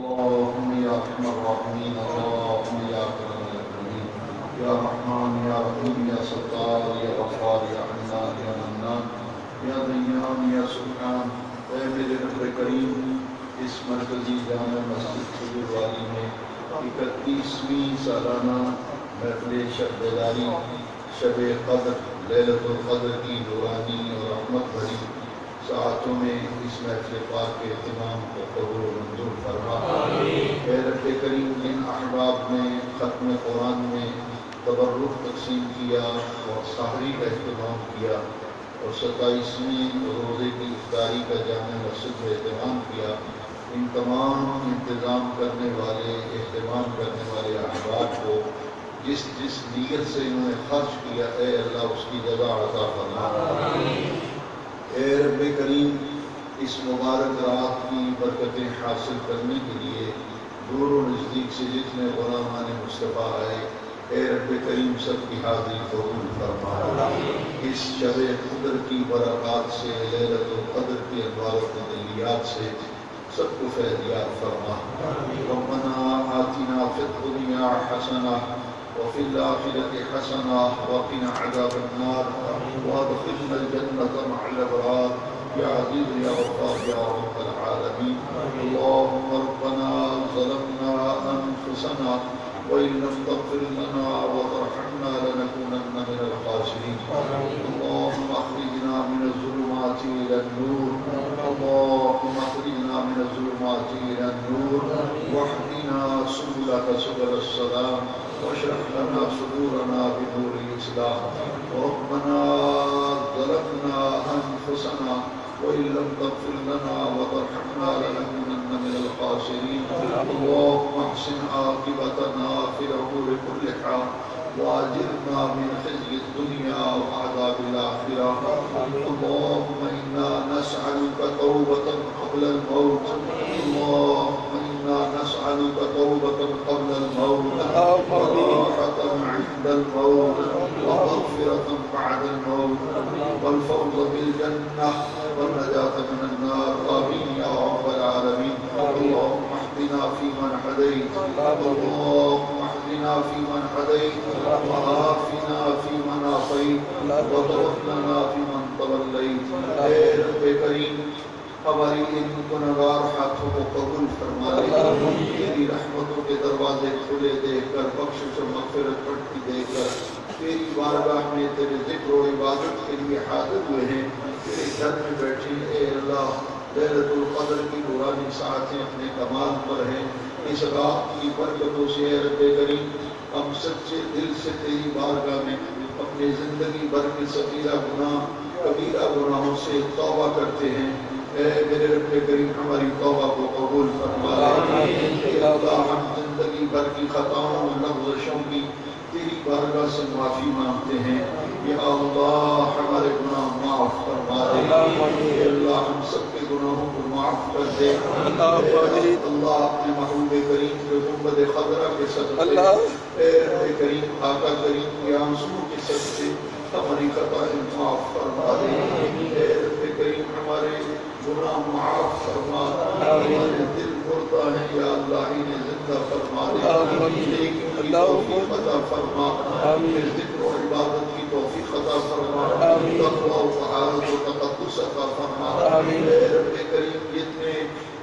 اللهم يا ارحم الراحمين، اللهم يا اكرم الاكرمين، يا رحمن يا رحيم يا ستار يا غفار يا حنان يا منان یا دیان یا سبحان۔ اے میرے رب کریم، اس مرکزی جامع مسجد بزرگواری میں 31ویں سالانہ محفل شب بیداری شب قدر لیلۃ القدر کی نورانی اور رحمت بھری ساعتوں میں اس محفل پاک کے اہتمام کو قبول و منظور فرما۔ اے رب کریم، جن احباب نے ختم قرآن میں تبرک تقسیم کیا اور سحری کا اہتمام کیا اور 27ویں روزے کی افطاری کا جامع مسجد میں اہتمام کیا، ان تمام انتظام کرنے والے اہتمام کرنے والے احباب کو جس جس نیت سے انہوں نے خرچ کیا، اے اللہ اس کی جزا عطا فرما۔ اے رب کریم، اس مبارک رات کی برکتیں حاصل کرنے کے لیے دور و نزدیک سے جتنے غلامان مصطفیٰ آئے، اے رب کریم سب کی حاضری قبول فرما۔ اس شب قدر کی برکات سے، لیلۃ القدر کی انوار و تجلیات سے سب کو فیضیاب فرما۔ ربنا آتنا فی الدنیا حسنہ وفی الآخرۃ حسنہ وقنا عذاب النار وادخلنا الجنۃ مع الابرار یا عزیز یا غفار یا رب العالمین۔ اللهم ربنا ظلمنا انفسنا وإن لم تغفر لنا وترحمنا لنكونن من الخاسرين۔ اللهم اخرجنا من الظلمات إلى النور، اللهم اخرجنا من الظلمات إلى النور واهدنا سبلك سبل السلام واشرح لنا صدورنا بنور الإسلام۔ ربنا ظلمنا أنفسنا وإن لم تغفر لنا وترحمنا لنكونن من الخاسرين۔ اللهم احسن عاقبتنا في الأمور كلها وأجرنا من خزي الدنيا وعذاب الآخرة۔ اللهم إنا نسألك توبة قبل الموت، اللهم إنا نسألك توبة قبل الموت وراحة عند الموت ومغفرة بعد الموت والفوز بالجنة والنجاة من النار، آمين يا رب العالمين۔ اللهم اهدنا فيمن هديت، اللهم اهدنا فيمن هديت وعافنا فيمن عافيت وتوفنا فيمن توليت۔ اے رب کریم، ہماری ان گنہگار ہاتھوں کو قبول فرما لے، تیری رحمتوں کے دروازے کھلے دیکھ کر، بخشش و مغفرت بڑھتی دیکھ کر تیری بارگاہ میں تیرے ذکر و عبادت کے لیے حاضر ہوئے ہیں، تیرے گھر میں بیٹھے۔ اے اللہ، لیلۃ القدر کی نورانی ساعتیں اپنے کمال پر ہیں، اس رات کی برکتوں سے اے رب کریم ہم سچے دل سے تیری بارگاہ میں اپنی زندگی بھر کے صغیرہ گناہ کبیرہ گناہوں سے توبہ کرتے ہیں۔ اے میرے رب کریم، ہماری توبہ کو قبول فرما لے۔ اے اللہ، ہم زندگی بھر کی خطاؤں لغزشوں کی تیری بارگاہ سے معافی مانگتے ہیں۔ یا اللہ، ہمارے گناہ معاف فرما دے۔ اے اللہ، ہم سب کے گناہوں کو معاف کر دے۔ اللہ، اپنے محبوب کریم کے گنبد خضرا کے صدقے، اے رب کریم، آقا کریم کے آنسوؤں کے صدقے ہماری خطائیں معاف فرما دے۔ اے رب کریم، ہمارے گناہ معاف فرما، ہمارے دل مردہ ہیں یا اللہ انہیں زندہ فرما دے، لیکن کی توفیق عطا فرما، ذکر و عبادت کی توفیق عطا فرما، تقویٰ و طہارت و تقدس عطا فرما۔ اے رب کریم، جتنے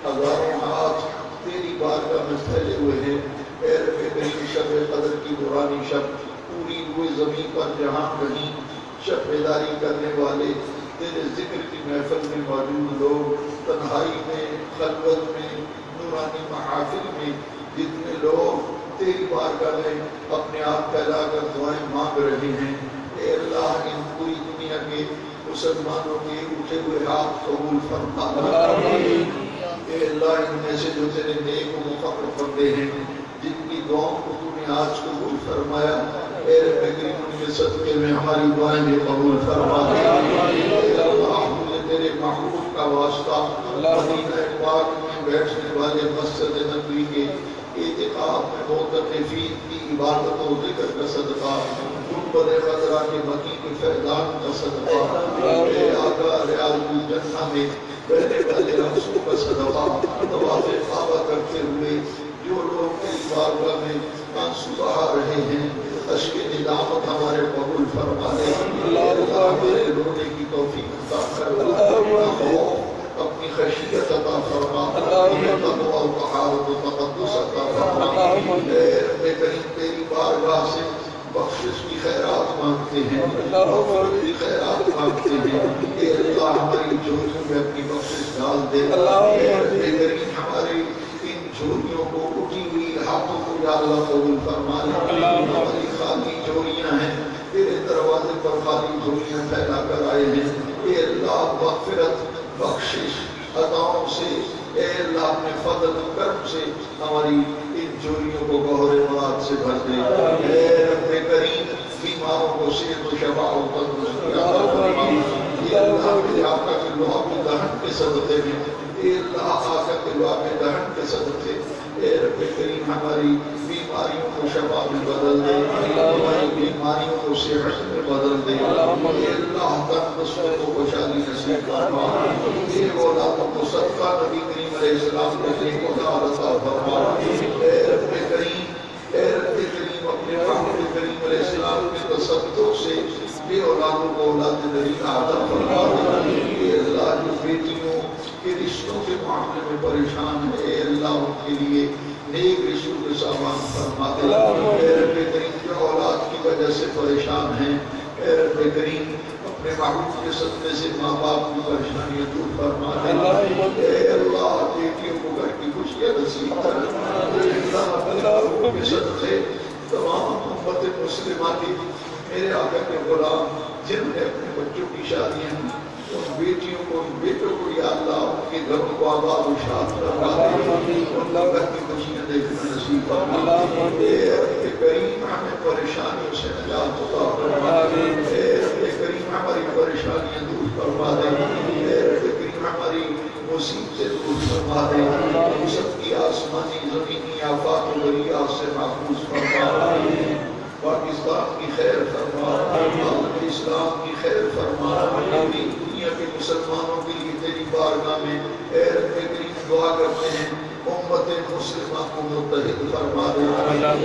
ہزاروں ہاتھ تیری بارگاہ میں پھیلے ہوئے ہیں، اے رب کریم، شب قدر کی نورانی شب پوری روئے زمین پر جہاں کہیں شب بیداری کرنے والے، تیرے ذکر کی محفل میں موجود لوگ، تنہائی میں، خلوت میں، نورانی محافل میں جتنے لوگ تیری بارگاہ میں اپنے آپ پھیلا کر دعائیں مانگ رہے ہیں، اے اللہ، ان پوری دنیا کے مسلمانوں کے اٹھے ہوئے ہاتھ قبول فرما۔ اے اللہ، ان میں سے جو تیرے نیک و مقرب بندے ہیں، جن کی دعاؤں کو تو نے آج قبول فرمایا، اے رب کریم، ان کے صدقے میں ہماری دعائیں بھی قبول فرما دے۔ اے اللہ، مجھے تیرے محبوب کا واسطہ مدینہ پاک میں بیٹھنے والے مسجد نبوی کے اعتکاف میں معتکفین کی عبادت و ذکر کا صدقہ گنبد خضرا کے مکی کے فیضان کا صدقہ، اے آقا ریاض الجنہ میں بہنے والے رسول کا صدقہ، طواف کعبہ کرتے ہوئے جو لوگ تیری بارگاہ میں آنسو بہا رہے ہیں، اشک ندامت ہمارے قبول فرما دے، اللہ ہمارے رونے کی توفیق عطا کر، اپنا خوف اپنی خشیت عطا فرما، ہمیں تقوی و طہارت و تقدس عطا فرما۔ اے رب کریم تیری بارگاہ سے بخشش کی خیرات مانگتے ہیں، مغفرت کی خیرات مانگتے ہیں، اے اللہ ہماری جھولیوں میں اپنی بخشش ڈال دے، اے رب کریم ہماری ان جھولیوں کو اٹھی ہوئی ہاتھوں کو یا اللہ قبول فرما لے، ہماری خالی جھولیاں ہیں، تیرے دروازے پر خالی جھولیاں پھیلا کر آئے ہیں، اے اللہ مغفرت بخشش عطاؤں سے، اے اللہ اپنے فضل و کرم سے ہماری ان جھولیوں کو گوہر مراد سے بھر دے، اے رب کریم بیماروں کو صحت و شفا و تندرستی عطا فرما، اے اللہ میرے آقا کے لوح کے دہن کے صدقے میں، اے اللہ آقا کے لوح کے دہن کے صدقے، اے رب کریم ہماری بیماریوں کو شفا میں بدل دے، ہماری بیماریوں کو صحت میں بدل دے، اے اللہ تندرست کو خوشحالی نصیب فرما، اے اولادوں کو صدقہ نبی کریم علیہ السلام کے نیک اولاد عطا فرما، اے رب کریم اپنے محمد کریم علیہ السلام کے تصدق سے بے اولادوں کو اولاد نبی عطا فرما، اے اللہ جو بیٹیوں کے رشتوں کے معاملے میں پریشان ہے، اے اللہ ان کے لیے نیک رشتوں کے سامان فرما دے، اے رب کریم جو اولاد کی وجہ سے پریشان ہیں، اے رب کریم اپنے محبوب کے صدقے سے ماں باپ کی پریشانیاں دور فرما دے، اے اللہ بیٹیوں کو گھر کی خوشیاں نصیب کر، اے اللہ کے صدقے تمام امت مسلمہ کی میرے آقا کے غلام جن نے اپنے بچوں کی شادیاں ان بیٹیوں کو ان بیٹوں کو یا اللہ ان کے گھروں کو آباد و شاد فرما دے، ان گھر کی خوشیاں دیکھنا نصیب فرما، اے رب کریم ہمیں پریشانیوں سے نجات عطا فرما، اے رب کریم ہماری پریشانیاں دور فرما دے، اے رب کریم ہماری مصیبتیں دور فرما دے، ہم سب کی آسمانی زمینی آفات و بلیات سے محفوظ فرما، پاکستان کی خیر فرما، عالم اسلام کی خیر فرما، دنیا کے مسلمانوں کے لیے تیری بارگاہ میں اے رب کریم دعا کرتے ہیں، امت مسلمہ کو متحد فرما دے،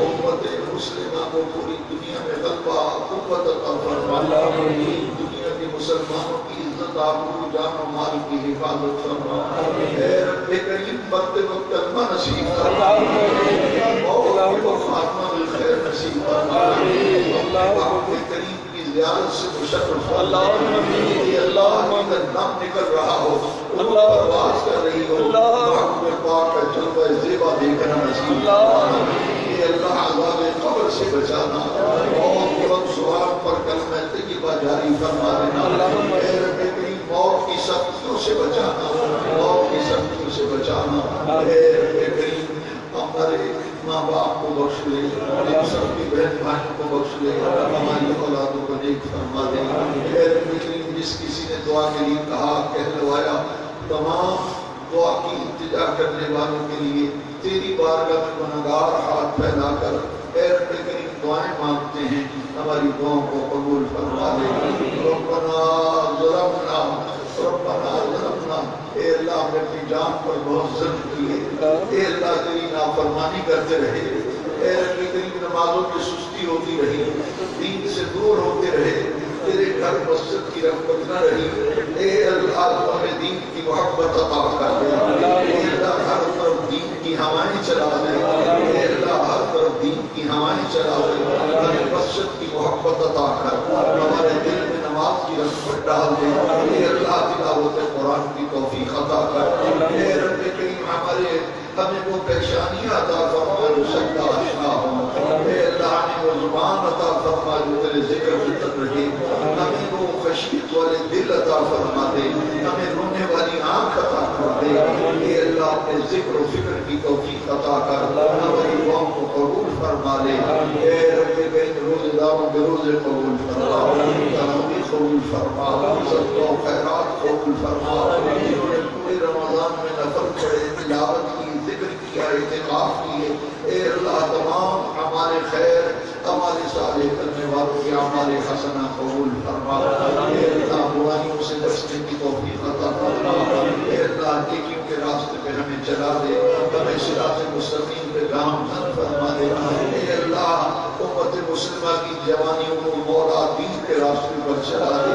امت مسلمہ کو پوری دنیا میں غلبہ قوت عطا فرما، دنیا کے مسلمانوں کی عزت آبرو جان و مال کی حفاظت فرما، اے رب کریم مرتے وقت کلمہ نصیب فرما، اور خاتمہ بالخیر نصیب فرما، باپ کریم کی زیارت سے مشرف فرما، اے اللہ اگر نام نکل رہا ہو پرواز کر رہی ہو محبوب پاک کا جلوہ زیبا دیکھنا نصیب فرما، اے اللہ عذاب قبر سے بچانا اور قرآن سوال پر کلمہ طیبہ جاری فرما دینا، اے رب کریم موت کی سختیوں سے بچانا، موت کی سختیوں سے بچانا، اے رب کریم ہمارے ماں باپ کو بخش لے، ہم سب کی بہن بھائیوں کو بخش لے، ہماری اولادوں کو نیک فرما دے، اے رب کریم جس کسی نے دعا کے لیے کہا کہلوایا تمام دعا کی التجا کرنے والوں کے لیے تیری بارگاہ میں گنہگار ہاتھ پھیلا کر اے رب کریم دعائیں مانگتے ہیں، ہماری دعاؤں کو قبول فرما دے، ربنا ظلمنا اے اللہ ہم نے اپنی جان پر بہت ظلم کیے، اے اللہ تیری نافرمانی کرتے رہے، اے رب کریم نمازوں میں سستی ہوتی رہی، دین سے دور ہوتے رہے، تیرے گھر مسجد کی رغبت نہ رہی، اے اللہ ہمیں دین کی محبت عطا کر دے، اے اللہ ہر طرف دین کی ہوائیں چلا دے، اے اللہ ہر طرف دین کی ہوائیں چلا دے، ہمیں مسجد کی محبت عطا کر، ہمارے دل میں نماز کی رغبت ڈال دے، اے اللہ تلاوت قرآن کی توفیق عطا کر، اے رب کریم ہمیں وہ پیشانیاں عطا فرما جو سجدہ آشنا ہو، اے اللہ ہمیں وہ زبان عطا فرما جو تیرے ذکر میں تک رہے، ہمیں وہ خشیت والے دل عطا فرما دے، ہمیں رونے والی آنکھ عطا کر دے، اے اللہ اپنے ذکر و فکر کی توفیق عطا کر، ہماری دعاؤں کو قبول فرما لے، اے رب کریم روزے داروں کے روزے قبول فرما، تراویح قبول فرما، صدقہ و خیرات قبول فرما، پورے رمضان میں نفل پڑھے، تلاوت کی، ذکر کیا، اعتکاف کیے، اے اللہ تمام ہمارے خیر ہمارے صالح کرنے والوں کے اعمال حسنہ قبول فرما. اے اللہ برائیوں سے بچنے کی توفیق عطا فرما. اے اللہ نیکیوں کے راستے پہ ہمیں چلا دے, ہمیں صراط مستقیم پہ گامزن فرما دے. اے اللہ امت مسلمہ کی جوانیوں کو مولا دین کے راستے پر چلا دے.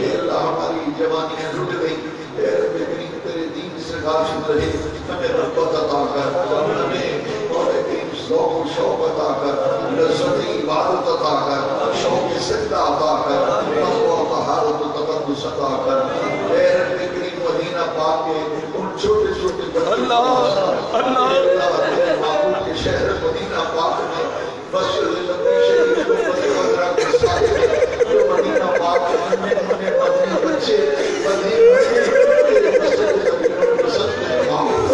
اے اللہ ہماری جوانیاں لٹ گئی, اے رب کریم تیرے دین سے غافل رہے, ہمیں رغبت عطا کر, ہمیں مولا کریم ذوق و شوق عطا کر, لذت عبادت عطا کر, شوق سجدہ عطا کر, تقویٰ و طہارت و تقدس عطا کر. اے رب کریم مدینہ پاک کے ان چھوٹے چھوٹے بچوں اللہ تیرے معبود کے شہر مدینہ پاک میں مسجد نبوی شریف کو مدینہ وغیرہ کے ساتھ جو مدینہ پاک کے مدنی بچے تیرے مسجد نبوی کو پسند میں معبود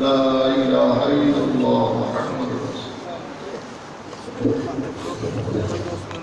لا إله إلا الله محمد رسول الله.